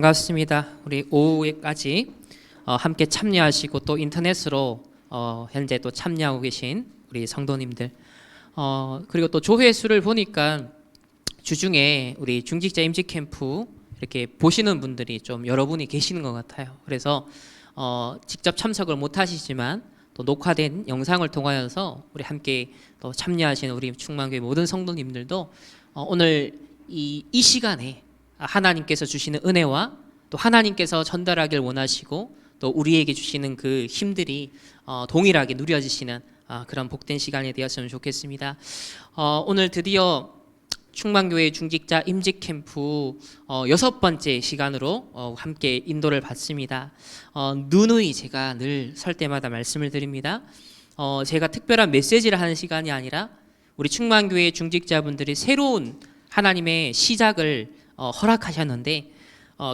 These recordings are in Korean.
반갑습니다. 우리 오후에까지 함께 참여하시고 또 인터넷으로 현재 또 참여하고 계신 우리 성도님들, 그리고 또 조회 수를 보니까 주중에 우리 중직자 임직 캠프 이렇게 보시는 분들이 좀 여러분이 계시는 것 같아요. 그래서 직접 참석을 못 하시지만 또 녹화된 영상을 통하여서 우리 함께 또 참여하시는 우리 충만교회 모든 성도님들도 오늘 이 시간에 하나님께서 주시는 은혜와 또 하나님께서 전달하길 원하시고 또 우리에게 주시는 그 힘들이 동일하게 누려지시는 그런 복된 시간이 되었으면 좋겠습니다. 오늘 드디어 충만교회 중직자 임직 캠프 6번째 시간으로 함께 인도를 받습니다. 누누이 제가 늘 설 때마다 말씀을 드립니다. 제가 특별한 메시지를 하는 시간이 아니라 우리 충만교회 중직자분들이 새로운 하나님의 시작을 허락하셨는데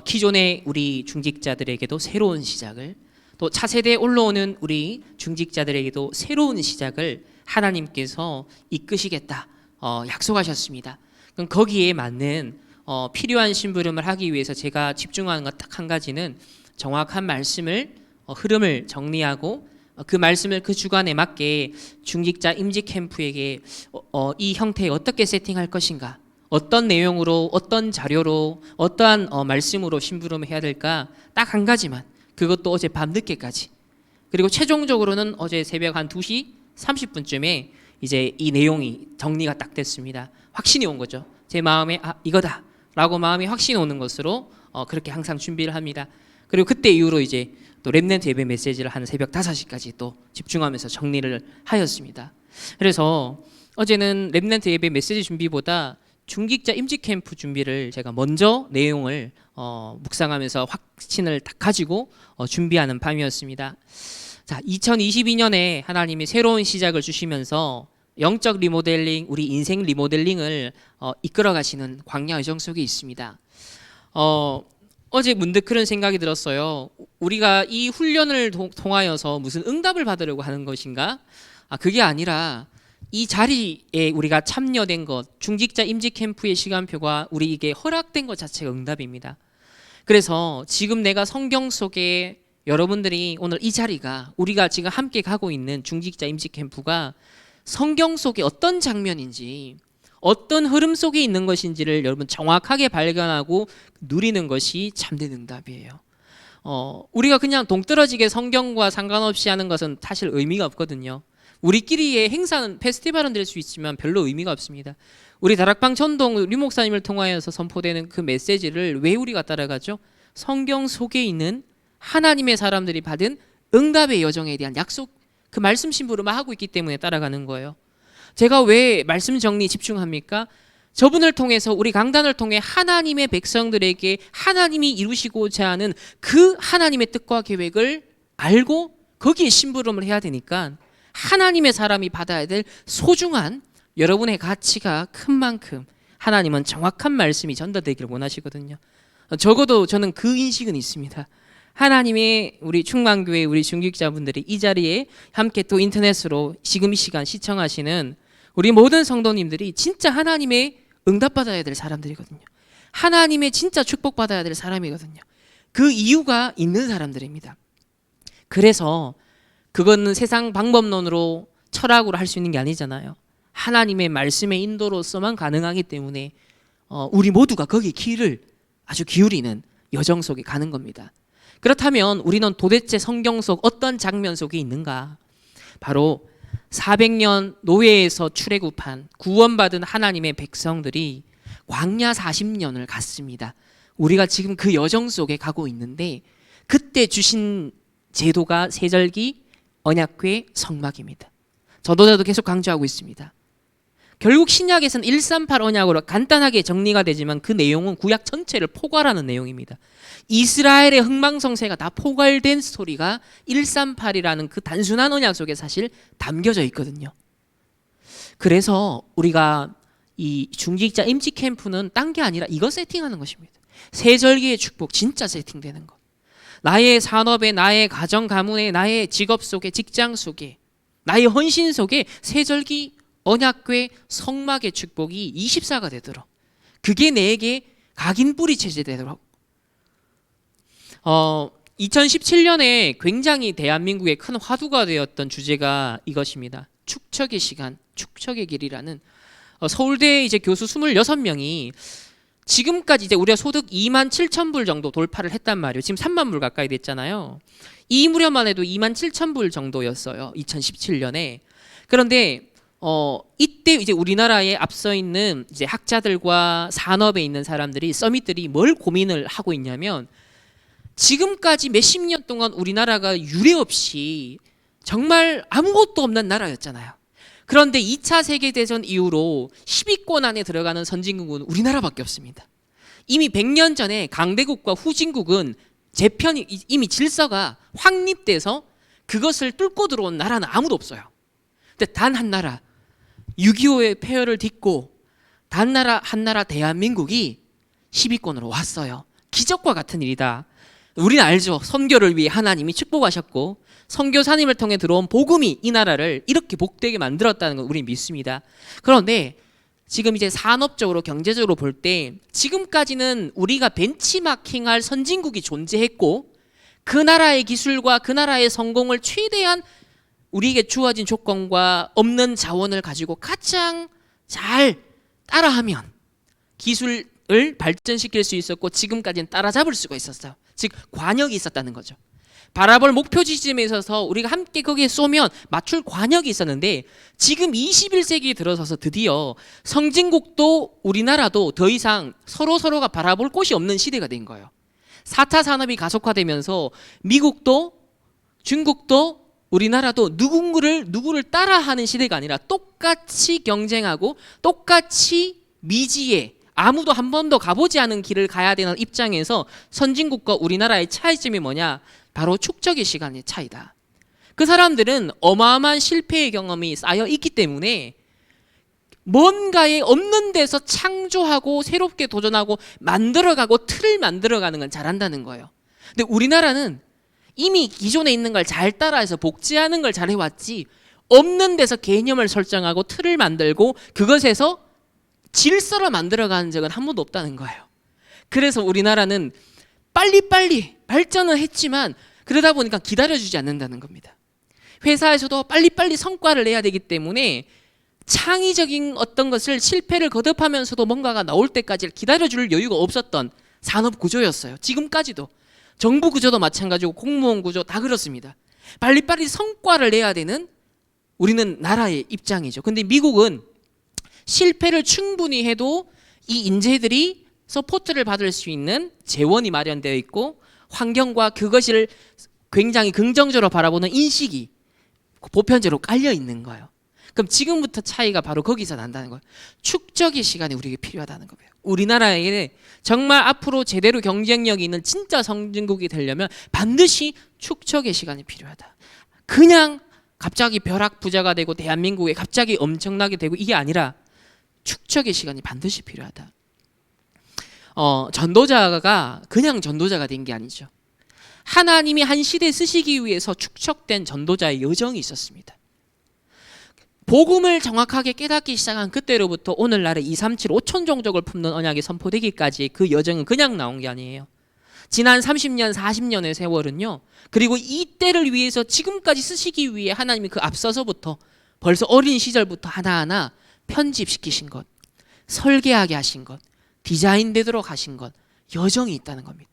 기존의 우리 중직자들에게도 새로운 시작을, 또 차세대에 올라오는 우리 중직자들에게도 새로운 시작을 하나님께서 이끄시겠다 약속하셨습니다. 그럼 거기에 맞는 필요한 심부름을 하기 위해서 제가 집중하는 것 딱 한 가지는 정확한 말씀을 흐름을 정리하고 그 말씀을 그 주간에 맞게 중직자 임직 캠프에게 이 형태에 어떻게 세팅할 것인가, 어떤 내용으로, 어떤 자료로, 어떠한 말씀으로 심부름을 해야 될까, 딱 한 가지만, 그것도 어제 밤늦게까지, 그리고 최종적으로는 어제 새벽 한 2시 30분쯤에 이제 이 내용이 정리가 딱 됐습니다. 확신이 온 거죠. 제 마음에 이거다 라고 마음이 확신이 오는 것으로 그렇게 항상 준비를 합니다. 그리고 그때 이후로 이제 또 렘넌트 예배 메시지를 한 새벽 5시까지 또 집중하면서 정리를 하였습니다. 그래서 어제는 렘넌트 예배 메시지 준비보다 중직자 임직 캠프 준비를 제가 먼저 내용을 묵상하면서 확신을 딱 가지고 준비하는 밤이었습니다. 자, 2022년에 하나님이 새로운 시작을 주시면서 영적 리모델링, 우리 인생 리모델링을 이끌어 가시는 광야 여정 속에 있습니다. 어제 문득 그런 생각이 들었어요. 우리가 이 훈련을 통하여서 무슨 응답을 받으려고 하는 것인가? 그게 아니라 이 자리에 우리가 참여된 것, 중직자 임직 캠프의 시간표가 우리에게 허락된 것 자체가 응답입니다. 그래서 지금 내가 성경 속에 여러분들이 오늘 이 자리가, 우리가 지금 함께 가고 있는 중직자 임직 캠프가 성경 속에 어떤 장면인지, 어떤 흐름 속에 있는 것인지를 여러분 정확하게 발견하고 누리는 것이 참된 응답이에요. 우리가 그냥 동떨어지게 성경과 상관없이 하는 것은 사실 의미가 없거든요. 우리끼리의 행사는, 페스티벌은 될 수 있지만 별로 의미가 없습니다. 우리 다락방 전동 류 목사님을 통하여서 선포되는 그 메시지를 왜 우리가 따라가죠? 성경 속에 있는 하나님의 사람들이 받은 응답의 여정에 대한 약속, 그 말씀 심부름을 하고 있기 때문에 따라가는 거예요. 제가 왜 말씀 정리 집중합니까? 저분을 통해서, 우리 강단을 통해 하나님의 백성들에게 하나님이 이루시고자 하는 그 하나님의 뜻과 계획을 알고 거기에 심부름을 해야 되니까 하나님의 사람이 받아야 될 소중한 여러분의 가치가 큰 만큼 하나님은 정확한 말씀이 전달되기를 원하시거든요. 적어도 저는 그 인식은 있습니다. 하나님의 우리 충만교회 우리 중직자분들이 이 자리에 함께 또 인터넷으로 지금 이 시간 시청하시는 우리 모든 성도님들이 진짜 하나님의 응답받아야 될 사람들이거든요. 하나님의 진짜 축복받아야 될 사람이거든요. 그 이유가 있는 사람들입니다. 그래서 그거는 세상 방법론으로 철학으로 할 수 있는 게 아니잖아요. 하나님의 말씀의 인도로서만 가능하기 때문에 우리 모두가 거기에 귀를 아주 기울이는 여정 속에 가는 겁니다. 그렇다면 우리는 도대체 성경 속 어떤 장면 속에 있는가? 바로 400년 노예에서 출애굽한 구원받은 하나님의 백성들이 광야 40년을 갔습니다. 우리가 지금 그 여정 속에 가고 있는데 그때 주신 제도가 세절기, 언약궤, 성막입니다. 저도 계속 강조하고 있습니다. 결국 신약에서는 138 언약으로 간단하게 정리가 되지만 그 내용은 구약 전체를 포괄하는 내용입니다. 이스라엘의 흥망성쇠가 다 포괄된 스토리가 138이라는 그 단순한 언약 속에 사실 담겨져 있거든요. 그래서 우리가 이 중직자 임직 캠프는 딴 게 아니라 이거 세팅하는 것입니다. 세절기의 축복 진짜 세팅되는 것. 나의 산업에, 나의 가정 가문에, 나의 직업 속에, 직장 속에, 나의 헌신 속에 세절기, 언약궤, 성막의 축복이 24가 되도록, 그게 내게 각인 뿌리 체제되도록 2017년에 굉장히 대한민국에 큰 화두가 되었던 주제가 이것입니다. 축척의 시간, 축척의 길이라는 서울대 이제 교수 26명이 지금까지 이제 우리가 소득 2만 7천 불 정도 돌파를 했단 말이에요. 지금 3만 불 가까이 됐잖아요. 이 무렵만 해도 2만 7천 불 정도였어요. 2017년에. 그런데 이때 이제 우리나라에 앞서 있는 이제 학자들과 산업에 있는 사람들이 서밋들이 뭘 고민을 하고 있냐면 지금까지 몇십 년 동안 우리나라가 유례 없이 정말 아무것도 없는 나라였잖아요. 그런데 2차 세계대전 이후로 10위권 안에 들어가는 선진국은 우리나라밖에 없습니다. 이미 100년 전에 강대국과 후진국은 재편이 이미 질서가 확립돼서 그것을 뚫고 들어온 나라는 아무도 없어요. 근데 단 한 나라 6.25의 폐허를 딛고 단 한 나라 대한민국이 10위권으로 왔어요. 기적과 같은 일이다. 우리는 알죠. 선교를 위해 하나님이 축복하셨고 선교사님을 통해 들어온 복음이 이 나라를 이렇게 복되게 만들었다는 걸 우리는 믿습니다. 그런데 지금 이제 산업적으로 경제적으로 볼 때 지금까지는 우리가 벤치마킹할 선진국이 존재했고 그 나라의 기술과 그 나라의 성공을 최대한 우리에게 주어진 조건과 없는 자원을 가지고 가장 잘 따라하면 기술을 발전시킬 수 있었고 지금까지는 따라잡을 수가 있었어요. 즉 관역이 있었다는 거죠. 바라볼 목표 지점에 있어서 우리가 함께 거기에 쏘면 맞출 관역이 있었는데 지금 21세기에 들어서서 드디어 선진국도 우리나라도 더 이상 서로가 바라볼 곳이 없는 시대가 된 거예요. 4차 산업이 가속화되면서 미국도 중국도 우리나라도 누구를 따라하는 시대가 아니라 똑같이 경쟁하고 똑같이 미지에 아무도 한 번도 가보지 않은 길을 가야 되는 입장에서 선진국과 우리나라의 차이점이 뭐냐? 바로 축적의 시간의 차이다. 그 사람들은 어마어마한 실패의 경험이 쌓여 있기 때문에 뭔가에 없는 데서 창조하고 새롭게 도전하고 만들어가고 틀을 만들어가는 건 잘한다는 거예요. 근데 우리나라는 이미 기존에 있는 걸 잘 따라해서 복제하는 걸 잘 해왔지 없는 데서 개념을 설정하고 틀을 만들고 그것에서 질서를 만들어가는 적은 한 번도 없다는 거예요. 그래서 우리나라는 빨리빨리 발전을 했지만 그러다 보니까 기다려주지 않는다는 겁니다. 회사에서도 빨리빨리 성과를 내야 되기 때문에 창의적인 어떤 것을 실패를 거듭하면서도 뭔가가 나올 때까지 기다려줄 여유가 없었던 산업 구조였어요. 지금까지도. 정부 구조도 마찬가지고 공무원 구조 다 그렇습니다. 빨리빨리 성과를 내야 되는 우리는 나라의 입장이죠. 근데 미국은 실패를 충분히 해도 이 인재들이 서포트를 받을 수 있는 재원이 마련되어 있고 환경과 그것을 굉장히 긍정적으로 바라보는 인식이 보편적으로 깔려 있는 거예요. 그럼 지금부터 차이가 바로 거기서 난다는 거예요. 축적의 시간이 우리에게 필요하다는 거예요. 우리나라에 정말 앞으로 제대로 경쟁력이 있는 진짜 선진국이 되려면 반드시 축적의 시간이 필요하다. 그냥 갑자기 벼락부자가 되고 대한민국에 갑자기 엄청나게 되고 이게 아니라 축적의 시간이 반드시 필요하다. 전도자가 그냥 전도자가 된 게 아니죠. 하나님이 한 시대 쓰시기 위해서 축적된 전도자의 여정이 있었습니다. 복음을 정확하게 깨닫기 시작한 그때로부터 오늘날의 237 5천 종족을 품는 언약이 선포되기까지 그 여정은 그냥 나온 게 아니에요. 지난 30년 40년의 세월은요. 그리고 이때를 위해서 지금까지 쓰시기 위해 하나님이 그 앞서서부터 벌써 어린 시절부터 하나하나 편집시키신 것, 설계하게 하신 것, 디자인되도록 하신 것, 여정이 있다는 겁니다.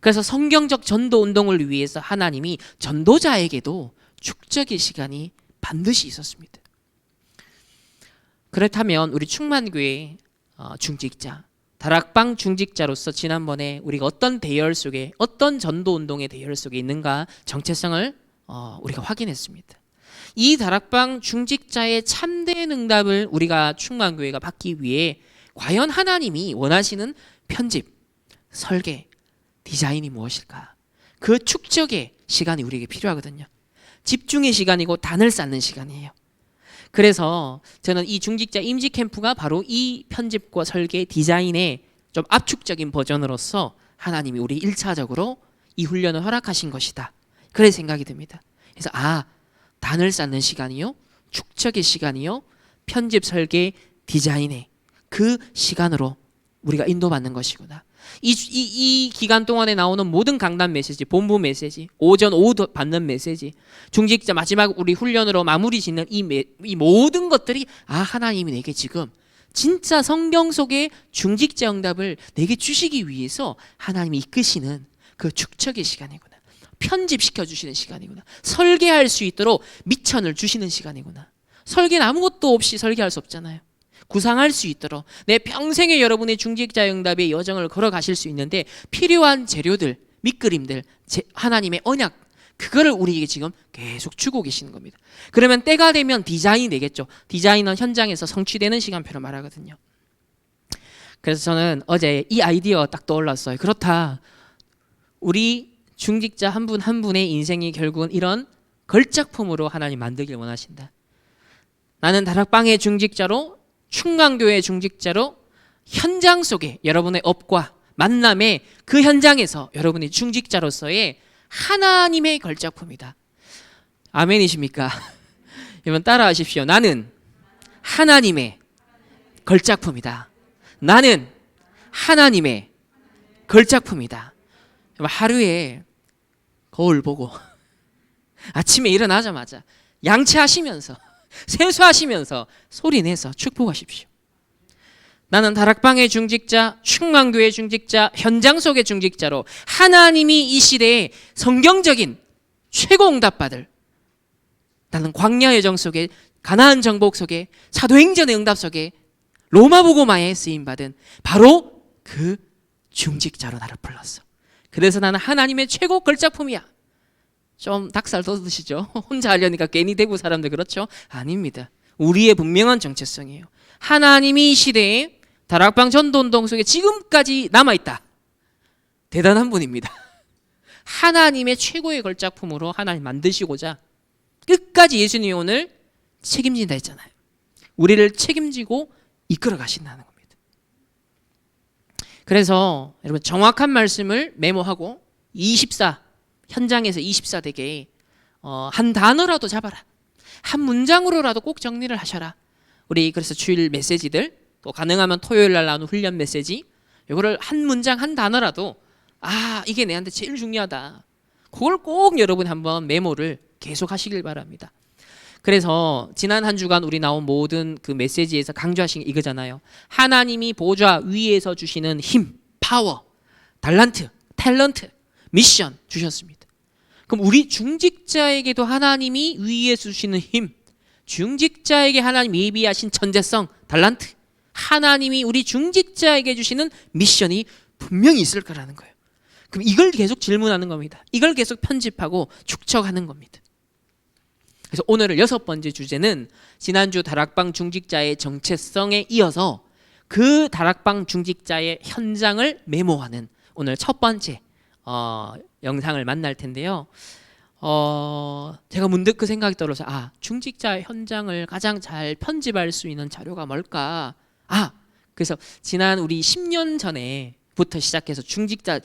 그래서 성경적 전도 운동을 위해서 하나님이 전도자에게도 축적의 시간이 반드시 있었습니다. 그렇다면 우리 충만교회 중직자, 다락방 중직자로서 지난번에 우리가 어떤 대열 속에 어떤 전도 운동의 대열 속에 있는가 정체성을 우리가 확인했습니다. 이 다락방 중직자의 참된 응답을 우리가 충만교회가 받기 위해 과연 하나님이 원하시는 편집, 설계, 디자인이 무엇일까? 그 축적의 시간이 우리에게 필요하거든요. 집중의 시간이고 단을 쌓는 시간이에요. 그래서 저는 이 중직자 임지 캠프가 바로 이 편집과 설계, 디자인의 좀 압축적인 버전으로서 하나님이 우리 1차적으로 이 훈련을 허락하신 것이다. 그래 생각이 듭니다. 그래서 단을 쌓는 시간이요, 축적의 시간이요, 편집, 설계, 디자인의 그 시간으로 우리가 인도받는 것이구나. 이 기간 동안에 나오는 모든 강단 메시지, 본부 메시지, 오전 오후 받는 메시지, 중직자 마지막 우리 훈련으로 마무리 짓는 이 모든 것들이 하나님이 내게 지금 진짜 성경 속의 중직자 응답을 내게 주시기 위해서 하나님이 이끄시는 그 축적의 시간이구나. 편집시켜 주시는 시간이구나. 설계할 수 있도록 미천을 주시는 시간이구나. 설계는 아무것도 없이 설계할 수 없잖아요. 구상할 수 있도록 내 평생에 여러분의 중직자 응답의 여정을 걸어가실 수 있는데 필요한 재료들, 밑그림들, 하나님의 언약, 그거를 우리에게 지금 계속 주고 계시는 겁니다. 그러면 때가 되면 디자인이 되겠죠. 디자인은 현장에서 성취되는 시간표를 말하거든요. 그래서 저는 어제 이 아이디어가 딱 떠올랐어요. 그렇다. 우리 중직자 한 분 한 분의 인생이 결국은 이런 걸작품으로 하나님 만들길 원하신다. 나는 다락방의 중직자로, 충강교회 중직자로 현장 속에 여러분의 업과 만남의 그 현장에서 여러분이 중직자로서의 하나님의 걸작품이다. 아멘이십니까? 여러분 따라하십시오. 나는 하나님의 걸작품이다. 나는 하나님의 걸작품이다. 하루에 거울 보고 아침에 일어나자마자 양치하시면서 세수하시면서 소리내서 축복하십시오. 나는 다락방의 중직자, 충만교회 중직자, 현장 속의 중직자로 하나님이 이 시대에 성경적인 최고 응답받을, 나는 광야의 정 속에, 가나안 정복 속에, 사도행전의 응답 속에, 로마복음화에 쓰임받은 바로 그 중직자로 나를 불렀어. 그래서 나는 하나님의 최고 걸작품이야. 좀 닭살 돋으시죠? 혼자 하려니까 괜히 대구 사람들 그렇죠? 아닙니다. 우리의 분명한 정체성이에요. 하나님이 이 시대에 다락방 전도운동 속에 지금까지 남아있다. 대단한 분입니다. 하나님의 최고의 걸작품으로 하나님 만드시고자 끝까지 예수님이 오늘 책임진다 했잖아요. 우리를 책임지고 이끌어 가신다는 겁니다. 그래서 여러분 정확한 말씀을 메모하고 24 현장에서 24 되게 한 단어라도 잡아라. 한 문장으로라도 꼭 정리를 하셔라. 우리 그래서 주일 메시지들 또 가능하면 토요일 날 나오는 훈련 메시지 이거를 한 문장 한 단어라도 이게 내한테 제일 중요하다. 그걸 꼭 여러분 한번 메모를 계속 하시길 바랍니다. 그래서 지난 한 주간 우리 나온 모든 그 메시지에서 강조하신 게 이거잖아요. 하나님이 보좌 위에서 주시는 힘, 파워, 달란트, 탤런트, 미션 주셨습니다. 그럼 우리 중직자에게도 하나님이 위에서 주시는 힘, 중직자에게 하나님 예비하신 천재성, 달란트, 하나님이 우리 중직자에게 주시는 미션이 분명히 있을 거라는 거예요. 그럼 이걸 계속 질문하는 겁니다. 이걸 계속 편집하고 축적하는 겁니다. 그래서 오늘 6번째 주제는 지난주 다락방 중직자의 정체성에 이어서 그 다락방 중직자의 현장을 메모하는 오늘 첫 번째 영상을 만날 텐데요. 제가 문득 그 생각이 떨어서 중직자 현장을 가장 잘 편집할 수 있는 자료가 뭘까? 그래서 지난 우리 10년 전에부터 시작해서 중직자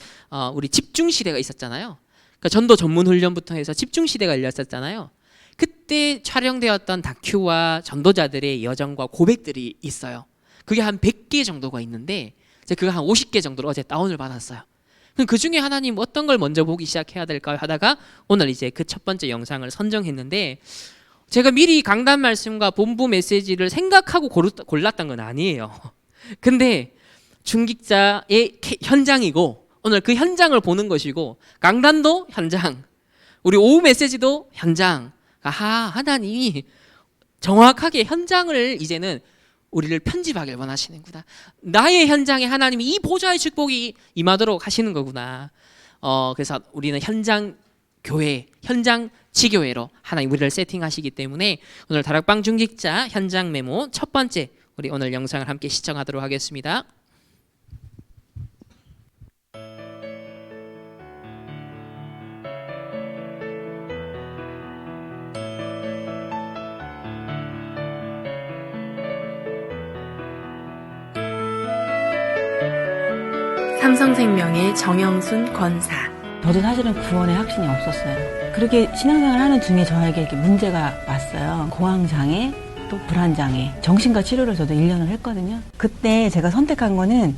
우리 집중 시대가 있었잖아요. 그러니까 전도 전문 훈련부터 해서 집중 시대가 열렸었잖아요. 그때 촬영되었던 다큐와 전도자들의 여정과 고백들이 있어요. 그게 한 100개 정도가 있는데 제가 그거 한 50개 정도로 어제 다운을 받았어요. 그 중에 하나님 어떤 걸 먼저 보기 시작해야 될까 하다가 오늘 이제 그 첫 번째 영상을 선정했는데 제가 미리 강단 말씀과 본부 메시지를 생각하고 골랐던 건 아니에요. 근데 중직자의 현장이고 오늘 그 현장을 보는 것이고 강단도 현장, 우리 오후 메시지도 현장. 하나님이 정확하게 현장을 이제는 우리를 편집하길 원하시는구나. 나의 현장에 하나님이 이 보좌의 축복이 임하도록 하시는 거구나. 그래서 우리는 현장 교회, 현장 지교회로 하나님 우리를 세팅하시기 때문에 오늘 다락방 중직자 현장 메모 첫 번째 우리 오늘 영상을 함께 시청하도록 하겠습니다. 삼성생명의 정영순 권사. 저도 사실은 구원에 확신이 없었어요. 그렇게 신앙생활 하는 중에 저에게 이렇게 문제가 왔어요. 공황장애, 또 불안장애. 정신과 치료를 저도 1년을 했거든요. 그때 제가 선택한 거는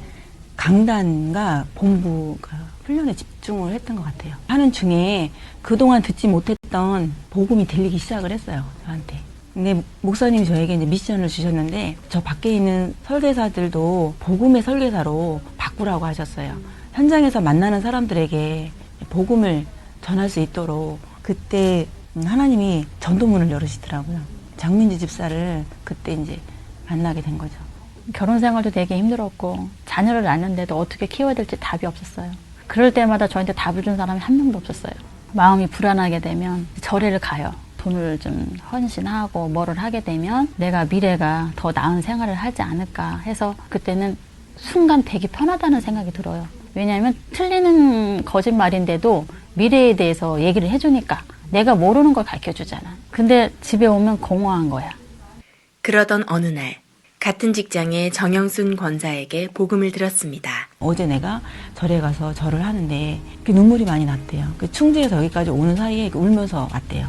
강단과 본부가 훈련에 집중을 했던 것 같아요. 하는 중에 그동안 듣지 못했던 복음이 들리기 시작을 했어요, 저한테. 근데 목사님이 저에게 이제 미션을 주셨는데 저 밖에 있는 설계사들도 복음의 설계사로 바꾸라고 하셨어요. 현장에서 만나는 사람들에게 복음을 전할 수 있도록 그때 하나님이 전도문을 열으시더라고요. 장민주 집사를 그때 이제 만나게 된 거죠. 결혼 생활도 되게 힘들었고 자녀를 낳는데도 어떻게 키워야 될지 답이 없었어요. 그럴 때마다 저한테 답을 준 사람이 한 명도 없었어요. 마음이 불안하게 되면 절에를 가요. 돈을 좀 헌신하고 뭐를 하게 되면 내가 미래가 더 나은 생활을 하지 않을까 해서 그때는 순간 되게 편하다는 생각이 들어요. 왜냐하면 틀리는 거짓말인데도 미래에 대해서 얘기를 해주니까 내가 모르는 걸 가르쳐주잖아. 근데 집에 오면 공허한 거야. 그러던 어느 날 같은 직장의 정영순 권사에게 복음을 들었습니다. 어제 내가 절에 가서 절을 하는데 눈물이 많이 났대요. 충주에서 여기까지 오는 사이에 울면서 왔대요.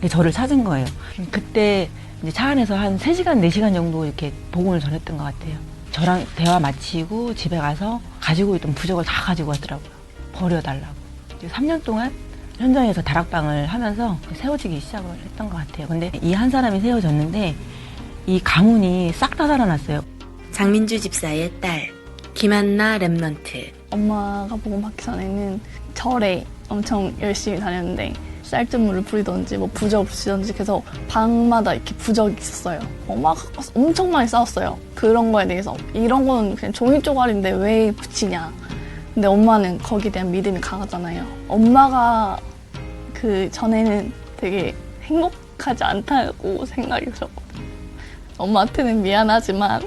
저를 찾은 거예요. 그때 이제 차 안에서 한 3시간, 4시간 정도 이렇게 복음을 전했던 것 같아요. 저랑 대화 마치고 집에 가서 가지고 있던 부적을 다 가지고 왔더라고요. 버려달라고. 3년 동안 현장에서 다락방을 하면서 세워지기 시작을 했던 것 같아요. 근데 이 한 사람이 세워졌는데 이 가문이 싹 다 살아났어요. 장민주 집사의 딸 김한나 랩넌트. 엄마가 복음 받기 전에는 절에 엄청 열심히 다녔는데 쌀뜨물을 부리던지 뭐 부적 붙이던지 계속 방마다 이렇게 부적이 있었어요. 엄마가 엄청 많이 싸웠어요. 그런 거에 대해서 이런 거는 그냥 종이 쪼가리인데 왜 붙이냐. 근데 엄마는 거기에 대한 믿음이 강하잖아요. 엄마가 그 전에는 되게 행복하지 않다고 생각이 들었거든요. 엄마한테는 미안하지만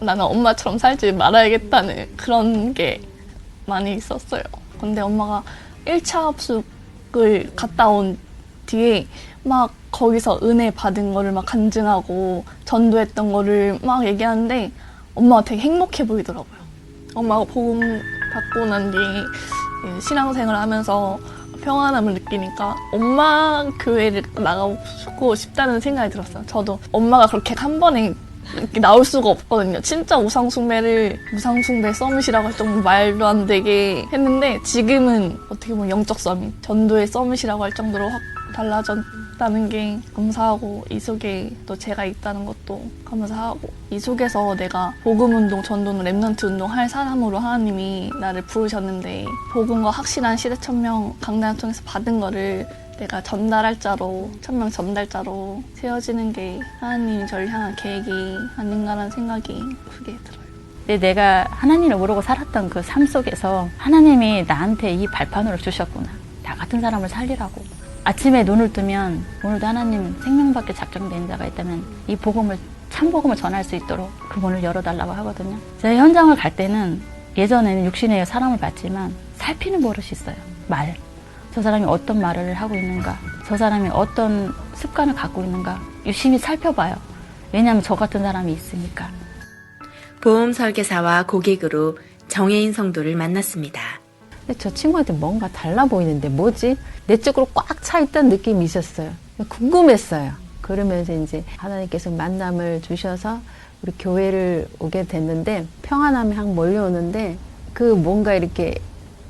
나는 엄마처럼 살지 말아야겠다는 그런 게 많이 있었어요. 근데 엄마가 1차 합숙을 갔다 온 뒤에 막 거기서 은혜 받은 거를 막 간증하고 전도했던 거를 막 얘기하는데 엄마가 되게 행복해 보이더라고요. 엄마가 복음 받고 난 뒤에 신앙생활을 하면서 평안함을 느끼니까 엄마 교회를 나가고 싶다는 생각이 들었어요. 저도 엄마가 그렇게 한 번에 이렇게 나올 수가 없거든요. 진짜 우상숭배 서밋이라고 할 정도로 말도 안 되게 했는데 지금은 어떻게 보면 영적 서밋, 전도의 서밋이라고 할 정도로 확 달라졌다는 게 감사하고 이 속에 또 제가 있다는 것도 감사하고 이 속에서 내가 복음운동, 전도는 랩넌트 운동 할 사람으로 하나님이 나를 부르셨는데 복음과 확실한 시대천명 강단을 통해서 받은 거를 내가 전달할 자로, 천명 전달자로 세워지는 게 하나님이 저를 향한 계획이 아닌가라는 생각이 크게 들어요. 근데 내가 하나님을 모르고 살았던 그 삶 속에서 하나님이 나한테 이 발판으로 주셨구나. 나 같은 사람을 살리라고. 아침에 눈을 뜨면 오늘도 하나님 생명받게 작정된 자가 있다면 이 복음을, 참복음을 전할 수 있도록 그 문을 열어달라고 하거든요. 제가 현장을 갈 때는 예전에는 육신의 사람을 봤지만 살피는 버릇이 있어요. 말. 저 사람이 어떤 말을 하고 있는가, 저 사람이 어떤 습관을 갖고 있는가 유심히 살펴봐요. 왜냐하면 저 같은 사람이 있으니까. 보험 설계사와 고객으로 정혜인 성도를 만났습니다. 근데 저 친구한테 뭔가 달라 보이는데 뭐지? 내 쪽으로 꽉 차 있던 느낌이 있었어요. 궁금했어요. 그러면서 이제 하나님께서 만남을 주셔서 우리 교회를 오게 됐는데 평안함이 확 몰려오는데 그 뭔가 이렇게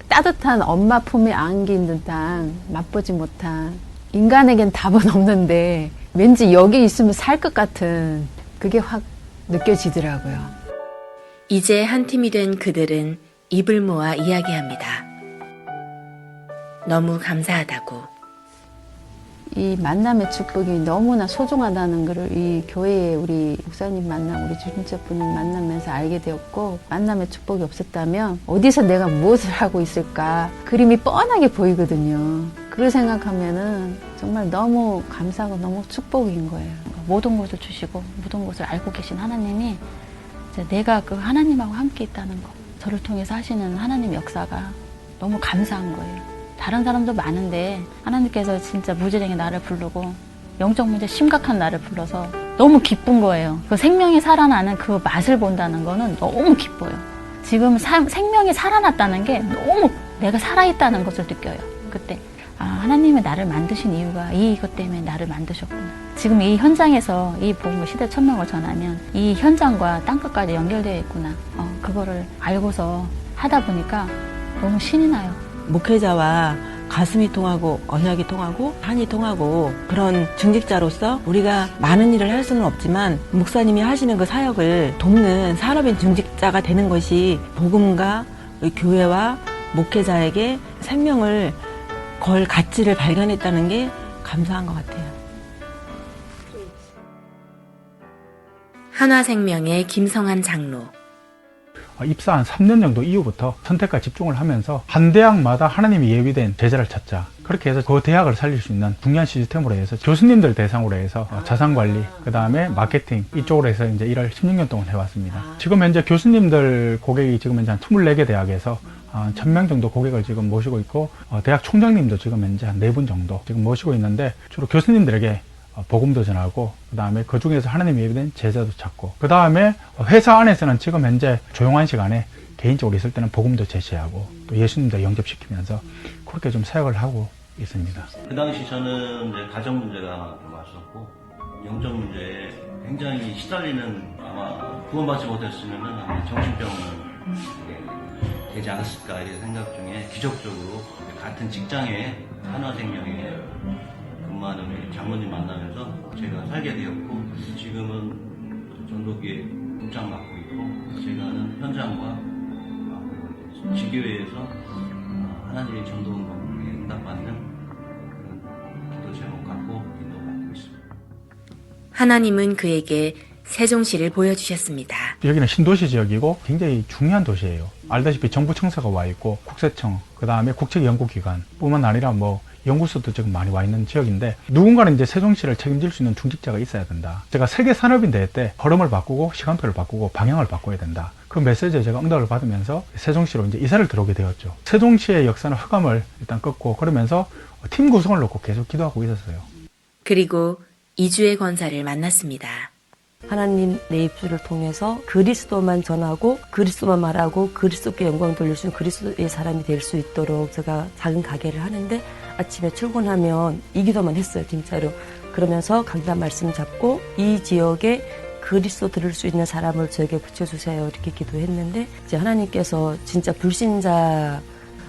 따뜻한 엄마 품에 안긴 듯한 맛보지 못한 인간에겐 답은 없는데 왠지 여기 있으면 살 것 같은 그게 확 느껴지더라고요. 이제 한 팀이 된 그들은 입을 모아 이야기합니다. 너무 감사하다고. 이 만남의 축복이 너무나 소중하다는 것을 이 교회에 우리 목사님 만남, 우리 주님처분님 만나면서 알게 되었고, 만남의 축복이 없었다면 어디서 내가 무엇을 하고 있을까 그림이 뻔하게 보이거든요. 그걸 생각하면은 정말 너무 감사하고 너무 축복인 거예요. 모든 것을 주시고 모든 것을 알고 계신 하나님이 이제 내가 그 하나님하고 함께 있다는 거, 저를 통해서 하시는 하나님 역사가 너무 감사한 거예요. 다른 사람도 많은데 하나님께서 진짜 무지랭이 나를 부르고 영적 문제 심각한 나를 불러서 너무 기쁜 거예요. 그 생명이 살아나는 그 맛을 본다는 거는 너무 기뻐요. 지금 생명이 살아났다는 게 너무 내가 살아있다는 것을 느껴요. 그때 하나님이 나를 만드신 이유가 이것 때문에 나를 만드셨구나. 지금 이 현장에서 이 복음을 시대 천명을 전하면 이 현장과 땅끝까지 연결되어 있구나. 그거를 알고서 하다 보니까 너무 신이 나요. 목회자와 가슴이 통하고 언약이 통하고 한이 통하고 그런 중직자로서 우리가 많은 일을 할 수는 없지만 목사님이 하시는 그 사역을 돕는 산업인 중직자가 되는 것이 복음과 교회와 목회자에게 생명을 걸 가치를 발견했다는 게 감사한 것 같아요. 한화생명의 김성한 장로. 입사 한 3년 정도 이후부터 선택과 집중을 하면서 한 대학마다 하나님이 예비된 제자를 찾자. 그렇게 해서 그 대학을 살릴 수 있는 중요한 시스템으로 해서 교수님들 대상으로 해서 자산관리, 그 다음에 마케팅 이쪽으로 해서 이제 일을 16년 동안 해왔습니다. 지금 현재 교수님들 고객이 지금 현재 한 24개 대학에서 1000명 정도 고객을 지금 모시고 있고, 대학 총장님도 지금 현재 한 4분 정도 지금 모시고 있는데, 주로 교수님들에게 복음도 전하고, 그 다음에 그 중에서 하나님이 예비된 제자도 찾고, 그 다음에 회사 안에서는 지금 현재 조용한 시간에 개인적으로 있을 때는 복음도 제시하고 또 예수님도 영접시키면서 그렇게 좀 사역을 하고 있습니다. 그 당시 저는 이제 가정 문제가 좀 왔었고, 영적 문제에 굉장히 시달리는, 아마 구원받지 못했으면은 아마 정신병은 되지 않았을까 이런 생각 중에 기적적으로 같은 직장에 한화생명에 근무하는 우리 장모님 만나면서 제가 살게 되었고, 지금은 전도기에 국장 맡고 있고, 제가 하는 현장과 지교회에서 하나님의 전도운동에 응답받는 그런 기도 제목 갖고 인도받고 있습니다. 하나님은 그에게 세종시를 보여주셨습니다. 여기는 신도시 지역이고 굉장히 중요한 도시예요. 알다시피 정부 청사가 와 있고 국세청, 그 다음에 국책연구기관 뿐만 아니라 뭐 연구소도 지금 많이 와 있는 지역인데, 누군가는 이제 세종시를 책임질 수 있는 중직자가 있어야 된다. 제가 세계 산업인 대회 때 흐름을 바꾸고 시간표를 바꾸고 방향을 바꿔야 된다. 그 메시지에 제가 응답을 받으면서 세종시로 이제 이사를 들어오게 되었죠. 세종시의 역사는 흑암을 일단 꺾고, 그러면서 팀 구성을 놓고 계속 기도하고 있었어요. 그리고 이주의 권사를 만났습니다. 하나님 내 입술을 통해서 그리스도만 전하고 그리스도만 말하고 그리스도께 영광 돌릴 수 있는 그리스도의 사람이 될 수 있도록 제가 작은 가게를 하는데, 아침에 출근하면 이 기도만 했어요, 진짜로. 그러면서 강단 말씀 잡고 이 지역에 그리스도 들을 수 있는 사람을 저에게 붙여주세요, 이렇게 기도했는데, 이제 하나님께서 진짜 불신자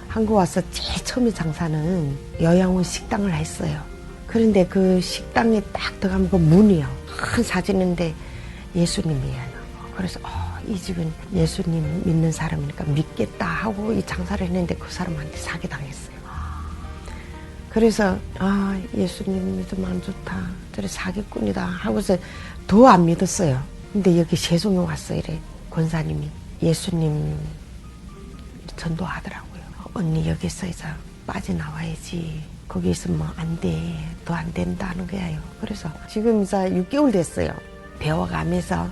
한국 와서 제일 처음에 장사는 여양원 식당을 했어요. 그런데 그 식당에 딱 들어가면 그 문이요, 큰 사진인데 예수님이에요. 그래서 이 집은 예수님 믿는 사람이니까 믿겠다 하고 이 장사를 했는데 그 사람한테 사기당했어요. 그래서 예수님 믿으면 안 좋다, 저래 사기꾼이다 하고서 더 안 믿었어요. 근데 여기 세종에 왔어 이래 권사님이 예수님 전도하더라고요. 언니 여기서 이제 빠져나와야지, 거기 있으면 안 돼, 더 안 된다는 거예요. 그래서 지금 이제 6개월 됐어요. 배워가면서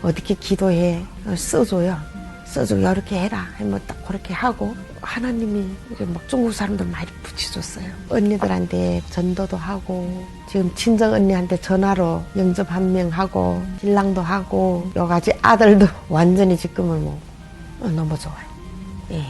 어떻게 기도해 써줘요. 써주고 이렇게 해라 하면 딱 그렇게 하고, 하나님이 이제 막 중국 사람들 많이 붙여줬어요. 언니들한테 전도도 하고, 지금 친정 언니한테 전화로 영접 한 명 하고, 신랑도 하고, 여가지 아들도 완전히 지금은 뭐 너무 좋아요. 예.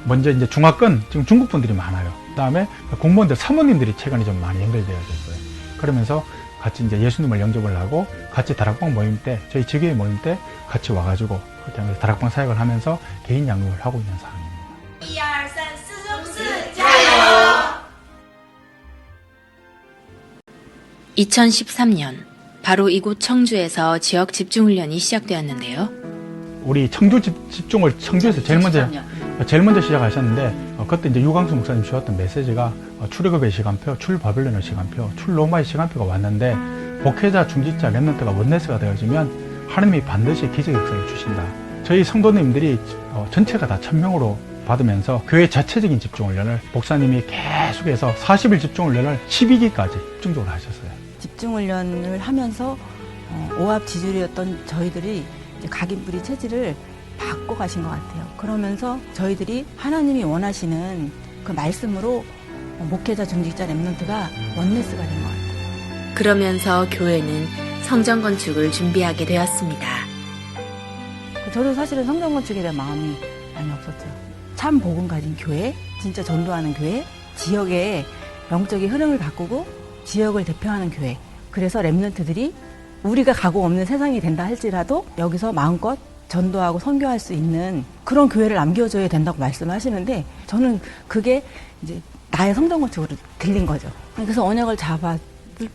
먼저 이제 중화권 지금 중국 분들이 많아요. 그다음에 공무원들 사모님들이 최근에 좀 많이 연결되어졌어요. 그러면서 같이 이제 예수님을 영접을 하고 같이 다락방 모임 때, 저희 지교회 모임 때 같이 와가지고 그렇게 하면서 다락방 사역을 하면서 개인 양육을 하고 있는 상황입니다. 1, 2, 3, 4, 자요! 2013년 바로 이곳 청주에서 지역 집중훈련이 시작되었는데요. 우리 청주 집중을 청주에서 제일 먼저 시작하셨는데, 그때 이제 유광수 목사님 주셨던 메시지가 출애굽의 시간표, 출바빌론의 시간표, 출로마의 시간표가 왔는데, 목회자, 중직자, 렘넌트가 원네스가 되어지면 하나님이 반드시 기적 역사를 주신다. 저희 성도님들이 전체가 다 1000명으로 받으면서 교회 자체적인 집중훈련을 목사님이 계속해서 40일 집중훈련을 12기까지 집중적으로 하셨어요. 집중훈련을 하면서 오합 지졸이었던 저희들이 이제 각인뿌리 체질을 바꿔 가신 것 같아요. 그러면서 저희들이 하나님이 원하시는 그 말씀으로 목회자, 중직자, 렘넌트가 원네스가 된 것 같아요. 그러면서 교회는 성전 건축을 준비하게 되었습니다. 저도 사실은 성전 건축에 대한 마음이 많이 없었죠. 참 복음 가진 교회, 진짜 전도하는 교회, 지역에 영적인 흐름을 바꾸고 지역을 대표하는 교회. 그래서 렘넌트들이 우리가 가고 없는 세상이 된다 할지라도 여기서 마음껏 전도하고 선교할 수 있는 그런 교회를 남겨줘야 된다고 말씀하시는데 저는 그게 이제 나의 성전 건축으로 들린 거죠. 그래서 언약을 잡았을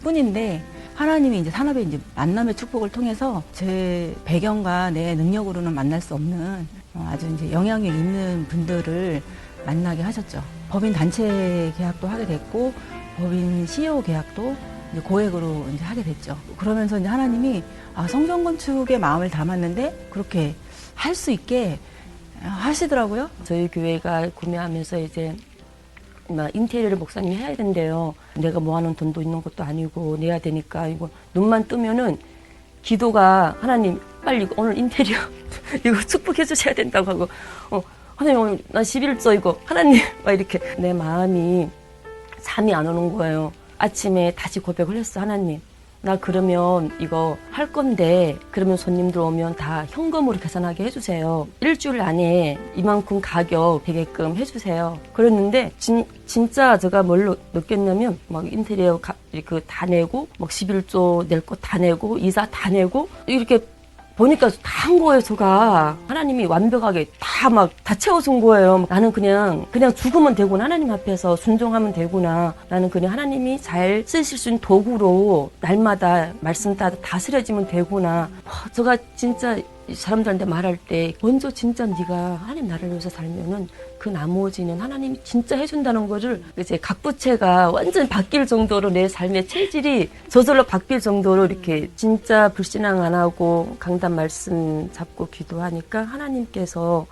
뿐인데 하나님이 이제 산업의 이제 만남의 축복을 통해서 제 배경과 내 능력으로는 만날 수 없는 아주 이제 영향력 있는 분들을 만나게 하셨죠. 법인 단체 계약도 하게 됐고 법인 CEO 계약도 이제 고액으로 이제 하게 됐죠. 그러면서 이제 하나님이 성전 건축에 마음을 담았는데 그렇게 할 수 있게 하시더라고요. 저희 교회가 구매하면서 이제 인테리어를 목사님이 해야 된대요. 내가 모아놓은 돈도 있는 것도 아니고 내야 되니까 이거 눈만 뜨면은 기도가 하나님 빨리 오늘 인테리어 이거 축복해 주셔야 된다고 하고 하나님 오늘 나 11조 이거 하나님 막 이렇게 내 마음이 잠이 안 오는 거예요. 아침에 다시 고백을 했어. 하나님 나 그러면 이거 할 건데 그러면 손님들 오면 다 현금으로 계산하게 해주세요. 일주일 안에 이만큼 가격 되게끔 해주세요. 그랬는데 진짜 제가 뭘 느꼈냐면 막 인테리어 다 내고 막 11조 낼 거 다 내고 이사 다 내고 이렇게 보니까 다 한 거예요. 제가 하나님이 완벽하게 다 채워준 거예요. 나는 그냥 죽으면 되구나. 하나님 앞에서 순종하면 되구나. 나는 그냥 하나님이 잘 쓰실 수 있는 도구로 날마다 말씀 따라 다스려지면 되구나. 제가 진짜 사람들한테 말할 때 먼저 진짜 네가 하나님 나라를 위해서 살면은 그 나머지는 하나님이 진짜 해준다는 거를 이제 각부채가 완전 바뀔 정도로 내 삶의 체질이 저절로 바뀔 정도로 이렇게 진짜 불신앙 안 하고 강단 말씀 잡고 기도하니까 하나님께서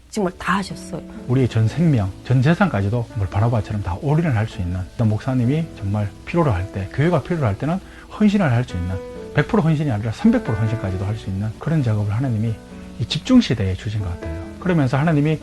정말 다 하셨어요. 우리의 전 생명, 전 재산까지도 바나바처럼 다 올인을 할 수 있는 목사님이 정말 필요로 할 때, 교회가 필요로 할 때는 헌신을 할 수 있는 100% 헌신이 아니라 300% 헌신까지도 할 수 있는 그런 작업을 하나님이 이 집중시대에 주신 것 같아요. 그러면서 하나님이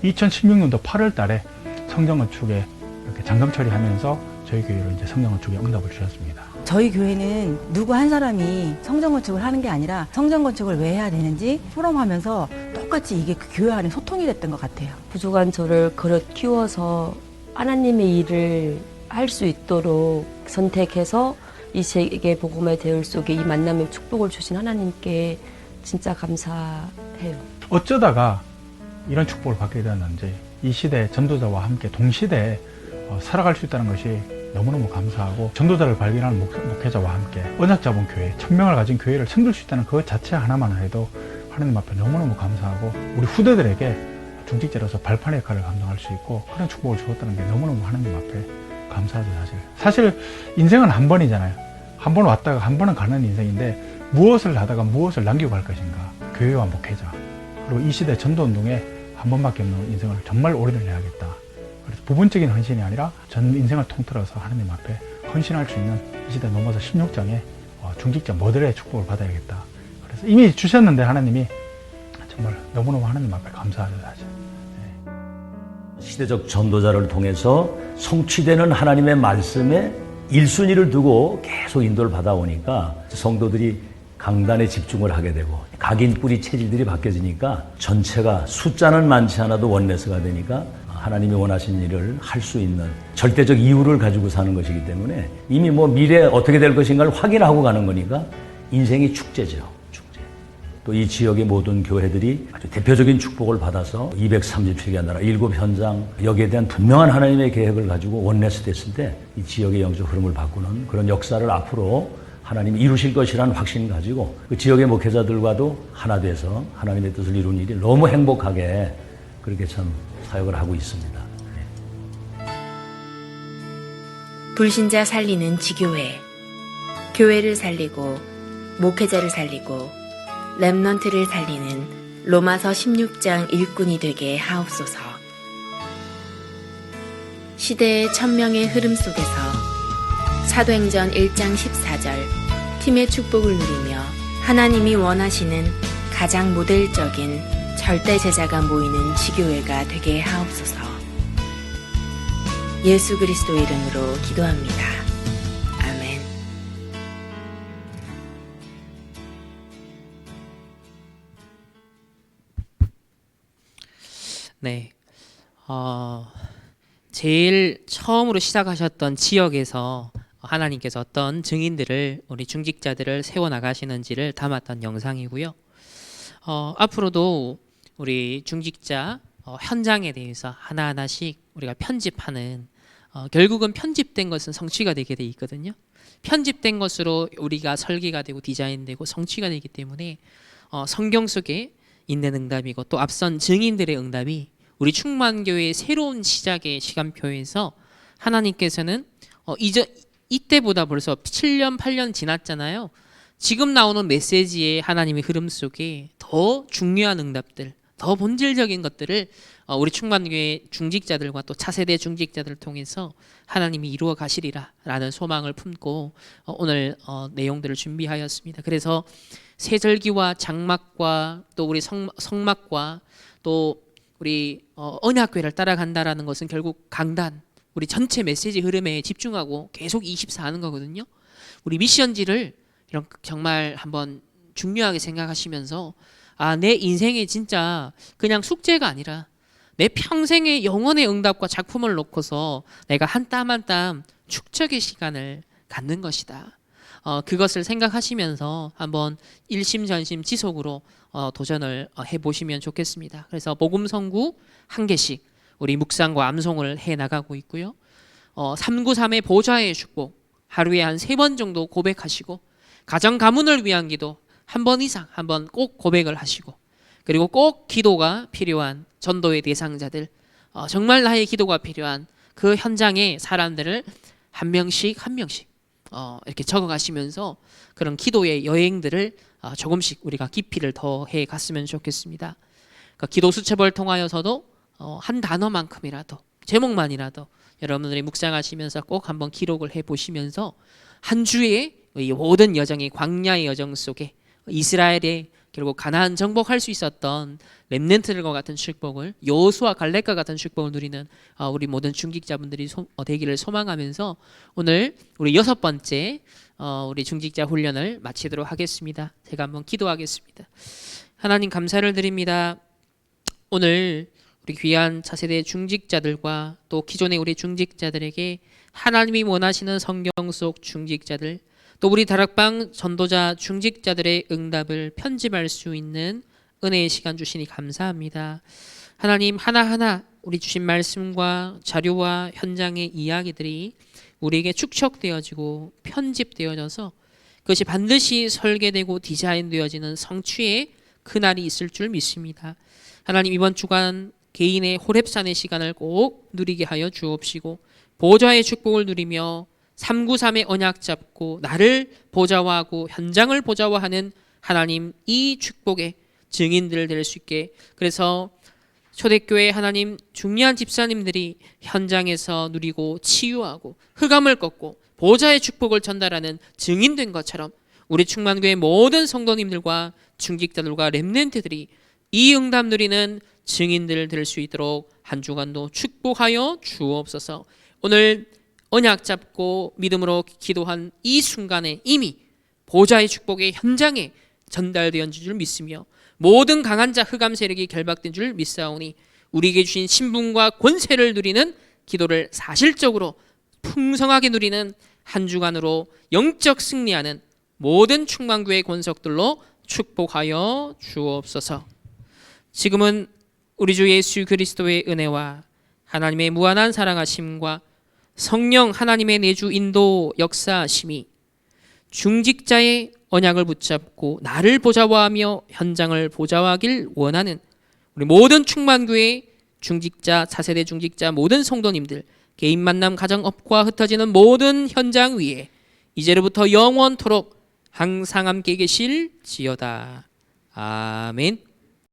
2016년도 8월 달에 성전 건축에 이렇게 잔금 처리하면서 저희 교회로 이제 성전 건축에 응답을 주셨습니다. 저희 교회는 누구 한 사람이 성전 건축을 하는 게 아니라 성전 건축을 왜 해야 되는지 포럼하면서 똑같이 이게 그 교회 안에 소통이 됐던 것 같아요. 부족한 저를 그릇 키워서 하나님의 일을 할 수 있도록 선택해서 이 세계 복음의 대열 속에 이 만남의 축복을 주신 하나님께 진짜 감사해요. 어쩌다가 이런 축복을 받게 되었는지 이 시대 전도자와 함께 동시대에 살아갈 수 있다는 것이 너무너무 감사하고 전도자를 발견하는 목회자와 함께 언약 잡은 교회, 1000명을 가진 교회를 섬길 수 있다는 그 자체 하나만 해도 하나님 앞에 너무너무 감사하고 우리 후대들에게 중직자로서 발판 역할을 감당할 수 있고 그런 축복을 주었다는 게 너무너무 하나님 앞에 감사하죠. 사실 인생은 한 번이잖아요. 한 번 왔다가 한 번은 가는 인생인데 무엇을 하다가 무엇을 남기고 갈 것인가. 교회와 목회자 그리고 이 시대 전도운동에 한 번밖에 없는 인생을 정말 올인을 해야겠다. 그래서 부분적인 헌신이 아니라 전 인생을 통틀어서 하나님 앞에 헌신할 수 있는 이 시대 넘어서 16장의 중직자 모델의 축복을 받아야겠다. 그래서 이미 주셨는데 하나님이 정말 너무너무 하나님 앞에 감사하죠. 사실. 시대적 전도자를 통해서 성취되는 하나님의 말씀에 1순위를 두고 계속 인도를 받아오니까 성도들이 강단에 집중을 하게 되고 각인 뿌리 체질들이 바뀌어지니까 전체가 숫자는 많지 않아도 원네스가 되니까 하나님이 원하신 일을 할 수 있는 절대적 이유를 가지고 사는 것이기 때문에 이미 미래에 어떻게 될 것인가를 확인하고 가는 거니까 인생이 축제죠. 또 이 지역의 모든 교회들이 아주 대표적인 축복을 받아서 237개 나라 7현장 여기에 대한 분명한 하나님의 계획을 가지고 원네스 됐을 때 이 지역의 영적 흐름을 바꾸는 그런 역사를 앞으로 하나님이 이루실 것이라는 확신 가지고 그 지역의 목회자들과도 하나 돼서 하나님의 뜻을 이루는 일이 너무 행복하게 그렇게 참 사역을 하고 있습니다. 불신자 살리는 지교회, 교회를 살리고 목회자를 살리고 렘넌트를 살리는 로마서 16장 일꾼이 되게 하옵소서. 시대의 1000명의 흐름 속에서 사도행전 1장 14절 팀의 축복을 누리며 하나님이 원하시는 가장 모델적인 절대 제자가 모이는 지교회가 되게 하옵소서. 예수 그리스도 이름으로 기도합니다. 아멘. 네, 제일 처음으로 시작하셨던 지역에서 하나님께서 어떤 증인들을, 우리 중직자들을 세워 나가시는지를 담았던 영상이고요. 앞으로도 우리 중직자 현장에 대해서 하나하나씩 우리가 편집하는, 결국은 편집된 것은 성취가 되게 돼 있거든요. 편집된 것으로 우리가 설계가 되고 디자인되고 성취가 되기 때문에 성경 속에 있는 응답이고 또 앞선 증인들의 응답이 우리 충만교회의 새로운 시작의 시간표에서 하나님께서는 이때보다 벌써 7년 8년 지났잖아요. 지금 나오는 메시지의 하나님의 흐름 속에 더 중요한 응답들, 더 본질적인 것들을 우리 충만교회 중직자들과 또 차세대 중직자들을 통해서 하나님이 이루어 가시리라 라는 소망을 품고 오늘 내용들을 준비하였습니다. 그래서 세절기와 장막과 또 우리 성막과 또 우리 언약궤를 따라간다라는 것은 결국 강단, 우리 전체 메시지 흐름에 집중하고 계속 24하는 거거든요. 우리 미션지를 이런 정말 한번 중요하게 생각하시면서 내 인생에 진짜 그냥 숙제가 아니라 내 평생의 영혼의 응답과 작품을 놓고서 내가 한 땀 한 땀 축적의 시간을 갖는 것이다. 그것을 생각하시면서 한번 일심전심 지속으로 도전을 해보시면 좋겠습니다. 그래서 복음 선구 한 개씩 우리 묵상과 암송을 해나가고 있고요. 393의 보좌의 축복 하루에 한 3번 정도 고백하시고, 가정 가문을 위한 기도 한 번 이상 한번 꼭 고백을 하시고, 그리고 꼭 기도가 필요한 전도의 대상자들, 정말 나의 기도가 필요한 그 현장의 사람들을 한 명씩 한 명씩 이렇게 적어가시면서 그런 기도의 여행들을 조금씩 우리가 깊이를 더해 갔으면 좋겠습니다. 그러니까 기도 수첩을 통하여서도 한 단어만큼이라도, 제목만이라도 여러분들이 묵상하시면서 꼭 한번 기록을 해보시면서 한 주의 이 모든 여정의 광야의 여정 속에 이스라엘의 결국 가나안 정복할 수 있었던 렘넌트들과 같은 축복을, 여호수아 갈렙과 같은 축복을 누리는 우리 모든 중직자분들이 되기를 소망하면서 오늘 우리 6번째 우리 중직자 훈련을 마치도록 하겠습니다. 제가 한번 기도하겠습니다. 하나님 감사를 드립니다. 오늘 우리 귀한 차세대 중직자들과 또 기존의 우리 중직자들에게 하나님이 원하시는 성경 속 중직자들, 또 우리 다락방 전도자 중직자들의 응답을 편집할 수 있는 은혜의 시간 주시니 감사합니다. 하나님, 하나하나 우리 주신 말씀과 자료와 현장의 이야기들이 우리에게 축적되어지고 편집되어져서 그것이 반드시 설계되고 디자인되어지는 성취의 그날이 있을 줄 믿습니다. 하나님, 이번 주간 개인의 호렙산의 시간을 꼭 누리게 하여 주옵시고, 보좌의 축복을 누리며 393의 언약 잡고 나를 보좌화하고 현장을 보좌화하는 하나님, 이 축복의 증인들 될 수 있게, 그래서 초대교회 하나님 중요한 집사님들이 현장에서 누리고 치유하고 흑암을 꺾고 보좌의 축복을 전달하는 증인된 것처럼 우리 충만교회 모든 성도님들과 중직자들과 렘넌트들이 이 응답 누리는 증인들 될 수 있도록 한 주간도 축복하여 주옵소서. 오늘 언약 잡고 믿음으로 기도한 이 순간에 이미 보좌의 축복의 현장에 전달되었는 줄 믿으며 모든 강한 자 흑암 세력이 결박된 줄 믿사오니 우리에게 주신 신분과 권세를 누리는 기도를 사실적으로 풍성하게 누리는 한 주간으로 영적 승리하는 모든 충만교회 권속들로 축복하여 주옵소서. 지금은 우리 주 예수 그리스도의 은혜와 하나님의 무한한 사랑하심과 성령 하나님의 내주 인도 역사하심이 중직자의 언약을 붙잡고 나를 보좌화하며 현장을 보좌화하길 원하는 우리 모든 충만교회 중직자, 차세대 중직자 모든 성도님들, 개인 만남 가정업과 흩어지는 모든 현장 위에 이제로부터 영원토록 항상 함께 계실지어다. 아멘.